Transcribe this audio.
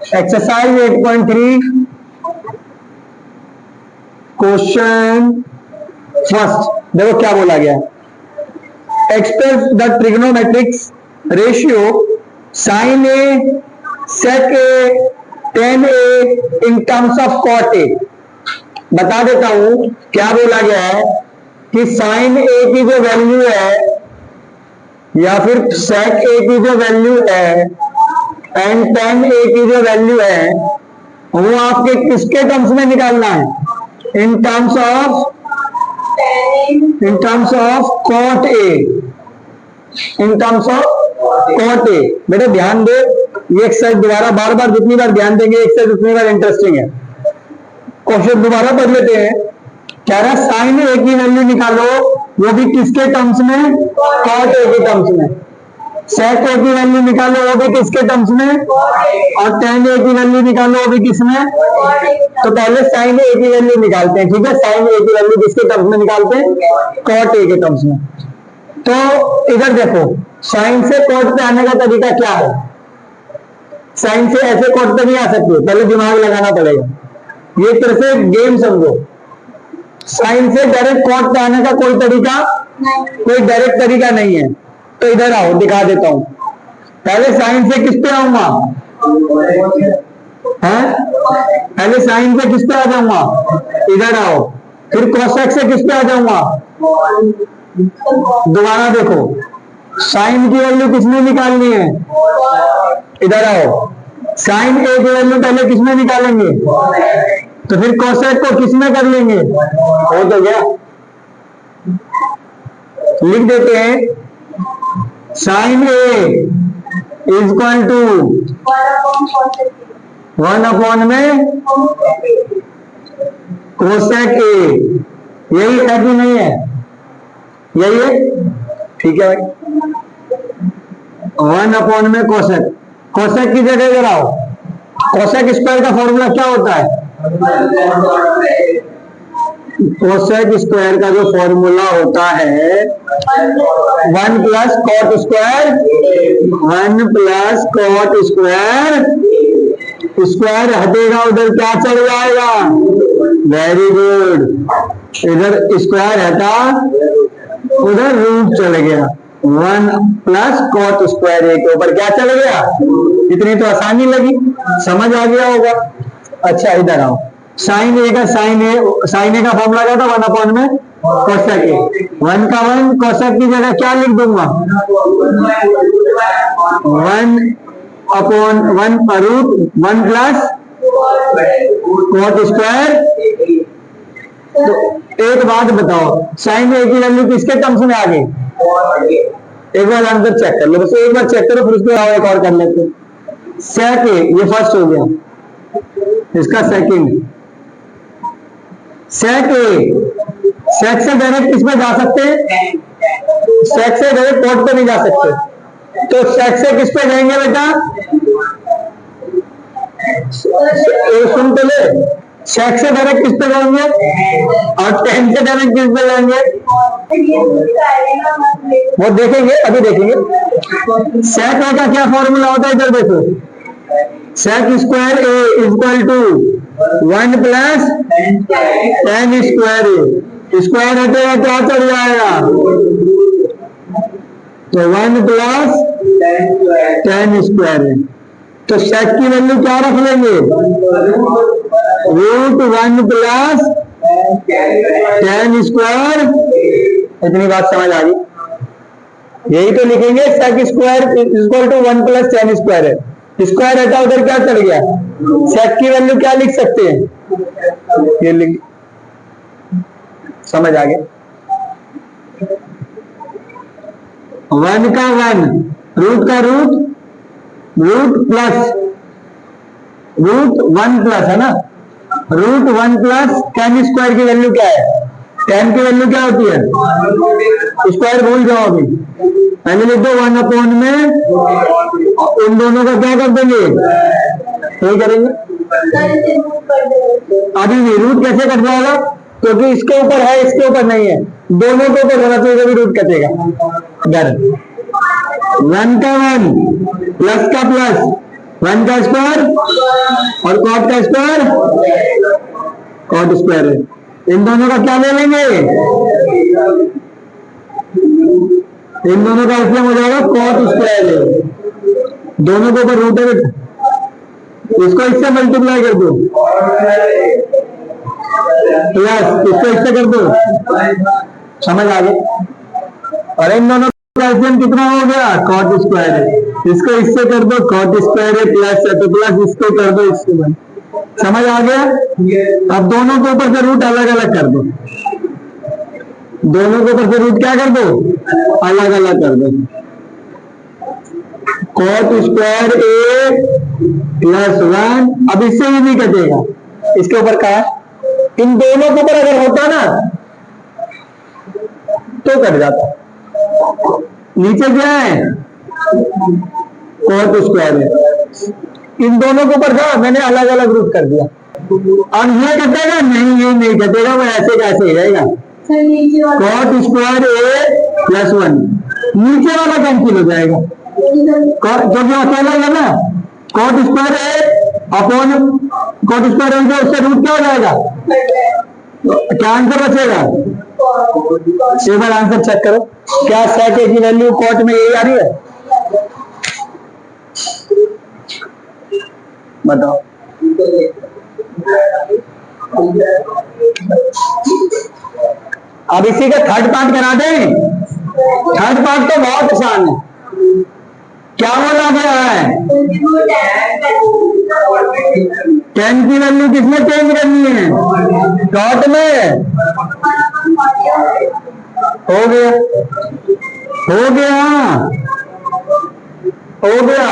Exercise 8.3 question first. देखो क्या बोला गया, express the trigonometric ratio sine A sec A tan A in terms of cot A. बता देता हूं क्या बोला गया है कि साइन ए की जो वैल्यू है या फिर सेक ए की जो वैल्यू है एंड टेन ए की जो वैल्यू है वो आपके किसके टर्म्स में निकालना है, in terms of cot A, in terms of cot A. बेटा ध्यान दे, ये एक्सरसाइज दोबारा बार बार जितनी बार ध्यान देंगे एक्सरसाइज उतनी बार इंटरेस्टिंग है। क्वेश्चन दोबारा पढ़ लेते हैं। कह रहा है साइन ए की वैल्यू निकालो, वो भी किसके टर्म्स में, कॉट ए के टर्म्स में। सेक ए की वैल्यू निकालो, वो भी किसके टर्म्स में, और टेन ए की वैल्यू निकालो, वो भी किसमें। तो पहले साइन ए की वैल्यू निकालते हैं, ठीक है। साइन ए की वैल्यू किसके टर्म्स में निकालते हैं, कॉट ए के टर्म्स में। तो इधर देखो, साइन से कॉट पे आने का तरीका क्या है। साइन से ऐसे कॉट पे नहीं आ सकते, पहले दिमाग लगाना पड़ेगा। ये तरह से गेम समझो, साइन से डायरेक्ट कॉट पे आने का कोई तरीका, कोई डायरेक्ट तरीका नहीं है। तो इधर आओ, दिखा देता हूं। पहले साइन से किस पे आऊंगा, पहले साइन से किस पे आ जाऊंगा, इधर आओ। फिर कोसेक से किस पे आ जाऊंगा, दोबारा देखो, साइन की वैल्यू किसमें निकालनी है, इधर आओ। साइन ए की वैल्यू पहले किसमें निकालेंगे, तो फिर कोसेक को किसमें कर लेंगे, हो तो गया। लिख देते हैं sine A is equal to 1 में कोसेक ए। यही है कि नहीं है, यही है, ठीक है भाई। 1 में कोसेक, कोसेक की जगह इधर आओ। कोसेक स्क्वायर का फॉर्मूला क्या होता है, कोसेक स्क्वायर का जो फॉर्मूला होता है 1 plus cot square, 1 plus cot square, square हटेगा उधर क्या चल जाएगा, वेरी गुड। इधर स्क्वायर हटा उधर रूट चल गया, 1 प्लस कॉट स्क्वायर ए के ऊपर क्या चल गया। इतनी तो आसानी लगी, समझ आ गया होगा। अच्छा इधर आओ, साइन ए का फॉर्मूला क्या था, 1 में कोसेक ए। 1 का 1 कोसेक की जगह क्या लिख दूंगा, 1 रूट 1 प्लस कॉट स्क्वायर। तो एक बात बताओ, साइन ए की वैल्यू किसके टर्म्स में आ गई, एक बार आंसर चेक कर लो, बस एक बार चेक करो, फिर उसके बाद एक और कर लेते हैं। सेक ए, ये फर्स्ट हो गया, इसका सेकंड। सेक ए, सेक से डायरेक्ट किसमें जा सकते हैं, सेक से डायरेक्ट कॉट पे नहीं जा सकते। तो सेक से किस पे जाएंगे बेटा, सुन तो ले, सेक से डायरेक्ट किस पे जाएंगे और टेन से डायरेक्ट किस पे जाएंगे, वो देखेंगे, अभी देखेंगे। सेक ए का क्या फॉर्मूला होता है, इधर देखो, sec square A equal to 1 plus ten square A. Square हटेगा क्या चल जाएगा, तो 1 प्लस टेन स्क्वायर ए। तो सेक की वैल्यू क्या रख लेंगे, रूट 1 प्लस टेन स्क्वायर। इतनी बात समझ आ गई, यही तो लिखेंगे, sec square equal to 1 plus ten square है। स्क्वायर हटा उधर क्या चल गया, सेक की वैल्यू क्या लिख सकते हैं, ये लिख, समझ आ गया। 1 का 1 रूट का root, root plus root 1 plus है ना, रूट 1 प्लस टेन स्क्वायर की वैल्यू क्या है, टेन की वैल्यू क्या होती है, स्क्वायर भूल जाओ अभी, पहले लिख दो 1 में, उन दोनों का क्या कर देंगे, यही करेंगे। अभी भी रूट कैसे कट जाएगा, क्योंकि इसके ऊपर है इसके ऊपर नहीं है, दोनों के ऊपर होना चाहिए तभी रूट कटेगा। डर 1 का 1 प्लस का प्लस 1 का स्क्वायर और कॉट का स्क्वायर कॉट स्क्वायर है। इन दोनों का क्या ले लेंगे, इन दोनों का एलसीएम हो जाएगा कॉट स्क्वायर है। दोनों के ऊपर रूट है बेटा, इसको इससे मल्टीप्लाई कर दो प्लस इसको इससे कर दो, समझ आ गया। और इन दोनों का एलसीएम कितना हो गया, कॉट स्क्वायर है। इसको इससे कर दो कॉट स्क्वायर है प्लस है तो प्लस इसको कर दो इससे बन, समझ आ गया। अब दोनों के ऊपर से रूट अलग अलग कर दो, दोनों के ऊपर से रूट क्या कर दो, अलग अलग कर दो। कॉट स्क्वायर ए प्लस 1, अब इससे ही नहीं कटेगा, इसके ऊपर क्या है, इन दोनों के ऊपर अगर होता ना तो कट जाता। नीचे क्या है, कॉट स्क्वायर है, इन दोनों के ऊपर था मैंने अलग अलग रूट कर दिया। और ये कटेगा नहीं, ये नहीं कटेगा, वो ऐसे कैसे ही रहेगा। कॉट स्क्वायर ए प्लस 1, नीचे वाला कैंसिल हो जाएगा क्योंकि अकेला है ना। कॉट स्क्वायर ए अपॉन कॉट स्क्वायर ए, उससे रूट क्या हो जाएगा, क्या आंसर बचेगा। एक बार आंसर चेक करो, क्या सेट ए की वैल्यू कॉट में यही आ रही है, बताओ। अब इसी का थर्ड पार्ट करा दें। थर्ड पार्ट तो बहुत आसान है, क्या बोला गया है, 10 की वैल्यू किसमें चेंज करनी है, डॉट में। हो गया हो गया हो गया,